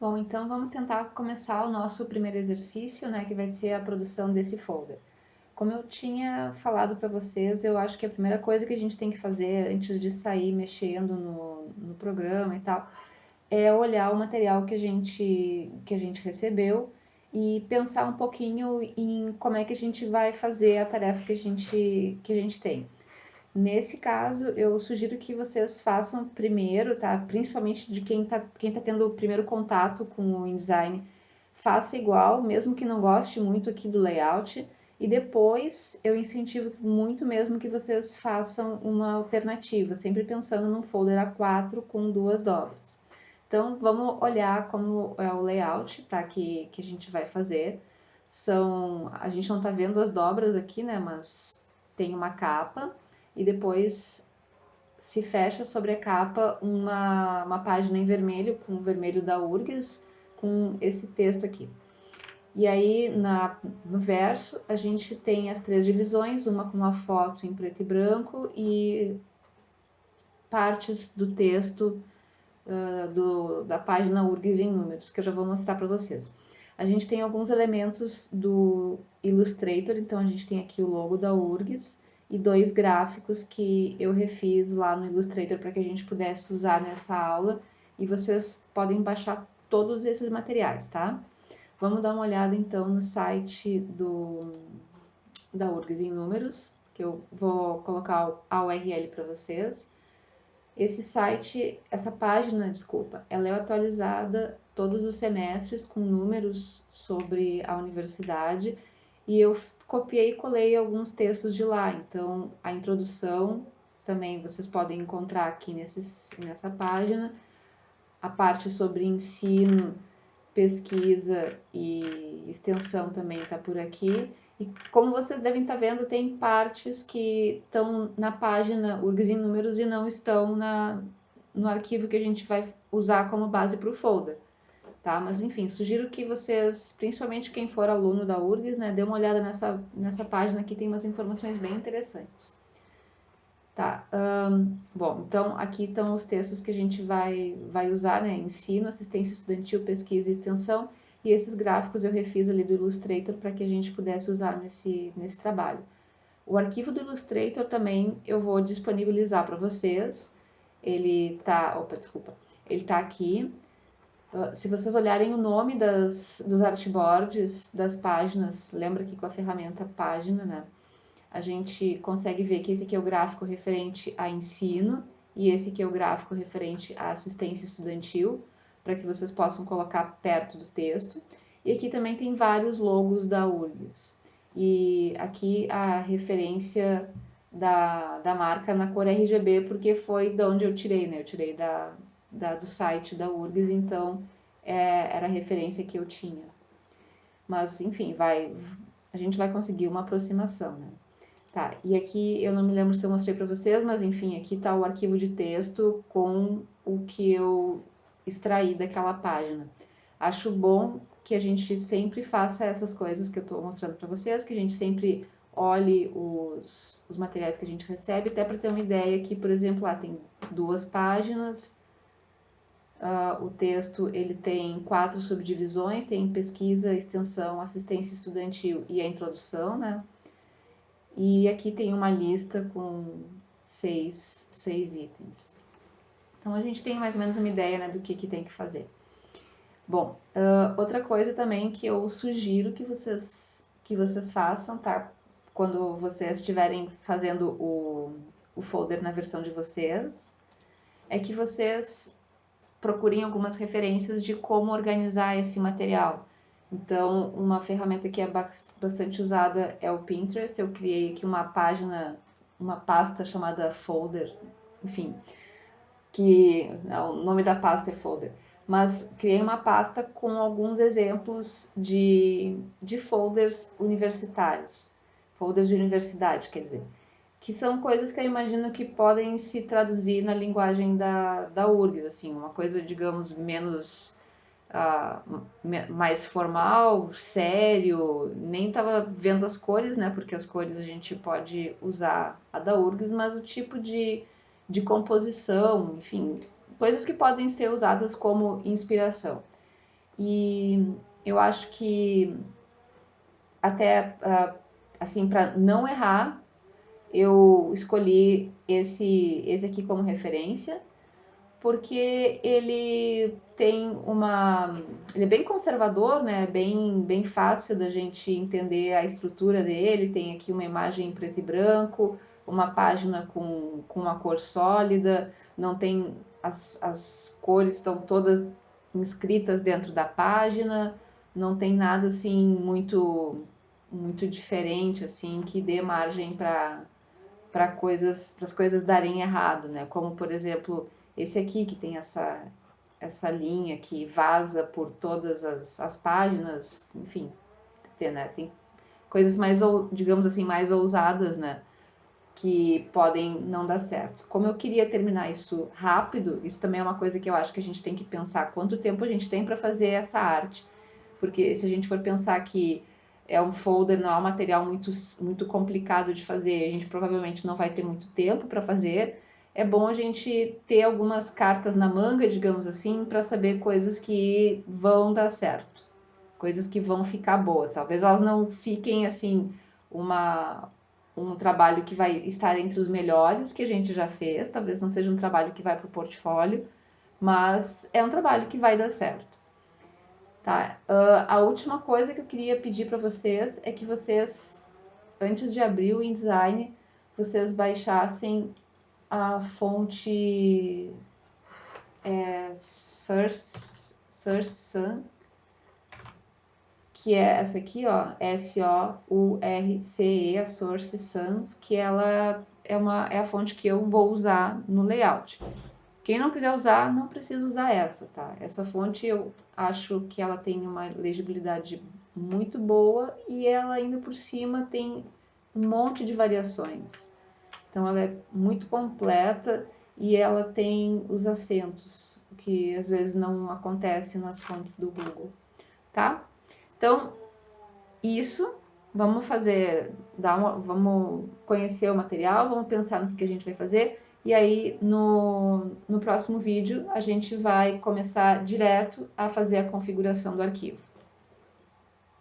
Bom, então vamos tentar começar o nosso primeiro exercício, né, que vai ser a produção desse folder. Como eu tinha falado para vocês, eu acho que a primeira coisa que a gente tem que fazer antes de sair mexendo no programa e tal, é olhar o material que a gente recebeu e pensar um pouquinho em como é que a gente vai fazer a tarefa que a gente tem. Nesse caso, eu sugiro que vocês façam primeiro, tá? Principalmente de quem tá tendo o primeiro contato com o InDesign, faça igual, mesmo que não goste muito aqui do layout, e depois eu incentivo muito mesmo que vocês façam uma alternativa, sempre pensando num folder A4 com duas dobras. Então, vamos olhar como é o layout, tá? Que a gente vai fazer. A gente não tá vendo as dobras aqui, né? Mas tem uma capa e depois se fecha sobre a capa uma página em vermelho, com o vermelho da URGS, com esse texto aqui. E aí, no verso, a gente tem as três divisões, uma com uma foto em preto e branco e partes do texto da página URGS em números, que eu já vou mostrar para vocês. A gente tem alguns elementos do Illustrator, então a gente tem aqui o logo da URGS e dois gráficos que eu refiz lá no Illustrator para que a gente pudesse usar nessa aula, e vocês podem baixar todos esses materiais, tá? Vamos dar uma olhada então no site da URGS em números, que eu vou colocar a URL para vocês. Esse site, essa página, desculpa, ela é atualizada todos os semestres com números sobre a universidade, e eu copiei e colei alguns textos de lá. Então, a introdução também vocês podem encontrar aqui nessa página. A parte sobre ensino, pesquisa e extensão também está por aqui. E como vocês devem estar vendo, tem partes que estão na página URGS em números e não estão no arquivo que a gente vai usar como base para o folder, tá? Mas enfim, sugiro que vocês, principalmente quem for aluno da URGS, né, dê uma olhada nessa página aqui, tem umas informações bem interessantes. Tá, bom, então aqui estão os textos que a gente vai usar, né? Ensino, assistência estudantil, pesquisa e extensão, e esses gráficos eu refiz ali do Illustrator para que a gente pudesse usar nesse trabalho. O arquivo do Illustrator também eu vou disponibilizar para vocês. Ele tá aqui. Se vocês olharem o nome dos artboards, das páginas, lembra que com a ferramenta página, né? A gente consegue ver que esse aqui é o gráfico referente a ensino e esse aqui é o gráfico referente à assistência estudantil, para que vocês possam colocar perto do texto. E aqui também tem vários logos da URGS. E aqui a referência da marca na cor RGB, porque foi de onde eu tirei, né? Eu tirei do site da URGS, então era a referência que eu tinha. Mas, enfim, a gente vai conseguir uma aproximação, né? Tá, e aqui eu não me lembro se eu mostrei para vocês, mas enfim, aqui está o arquivo de texto com o que eu extraí daquela página. Acho bom que a gente sempre faça essas coisas que eu estou mostrando para vocês, que a gente sempre olhe os materiais que a gente recebe, até para ter uma ideia que, por exemplo, lá tem 2 páginas, o texto ele tem 4 subdivisões, tem pesquisa, extensão, assistência estudantil e a introdução, né? E aqui tem uma lista com seis itens. Então a gente tem mais ou menos uma ideia, né, do que tem que fazer. Bom, outra coisa também que eu sugiro que vocês façam, tá? Quando vocês estiverem fazendo o folder na versão de vocês, é que vocês procurem algumas referências de como organizar esse material. Então, uma ferramenta que é bastante usada é o Pinterest. Eu criei aqui uma página, uma pasta chamada Folder, enfim, o nome da pasta é Folder, mas criei uma pasta com alguns exemplos de folders universitários, folders de universidade, quer dizer, que são coisas que eu imagino que podem se traduzir na linguagem da URGS, assim, uma coisa, digamos, menos mais formal, sério, nem estava vendo as cores, né? Porque as cores a gente pode usar a da URGS, mas o tipo de composição, enfim, coisas que podem ser usadas como inspiração. E eu acho que até assim, para não errar, eu escolhi esse aqui como referência, porque ele tem ele é bem conservador, né? Bem fácil da gente entender a estrutura dele. Tem aqui uma imagem em preto e branco, uma página com uma cor sólida, não tem as cores estão todas inscritas dentro da página, não tem nada assim muito diferente assim que dê margem para as coisas darem errado, né? Como por exemplo esse aqui que tem essa linha que vaza por todas as páginas, enfim, tem coisas mais, digamos assim, mais ousadas, né? Que podem não dar certo. Como eu queria terminar isso rápido, isso também é uma coisa que eu acho que a gente tem que pensar quanto tempo a gente tem para fazer essa arte. Porque se a gente for pensar que é um folder, não é um material muito complicado de fazer, a gente provavelmente não vai ter muito tempo para fazer. É bom a gente ter algumas cartas na manga, digamos assim, para saber coisas que vão dar certo, coisas que vão ficar boas. Talvez elas não fiquem assim um trabalho que vai estar entre os melhores que a gente já fez, talvez não seja um trabalho que vai para o portfólio, mas é um trabalho que vai dar certo. Tá? A última coisa que eu queria pedir para vocês é que vocês, antes de abrir o InDesign, vocês baixassem a fonte Source Sun, que é essa aqui, ó, SOURCE, a Source Sans, que ela é a fonte que eu vou usar no layout. Quem não quiser usar, não precisa usar essa, tá? Essa fonte eu acho que ela tem uma legibilidade muito boa e ela ainda por cima tem um monte de variações. Então ela é muito completa e ela tem os acentos, o que às vezes não acontece nas fontes do Google, tá? Então, isso, vamos fazer, vamos conhecer o material, vamos pensar no que a gente vai fazer, e aí no próximo vídeo a gente vai começar direto a fazer a configuração do arquivo.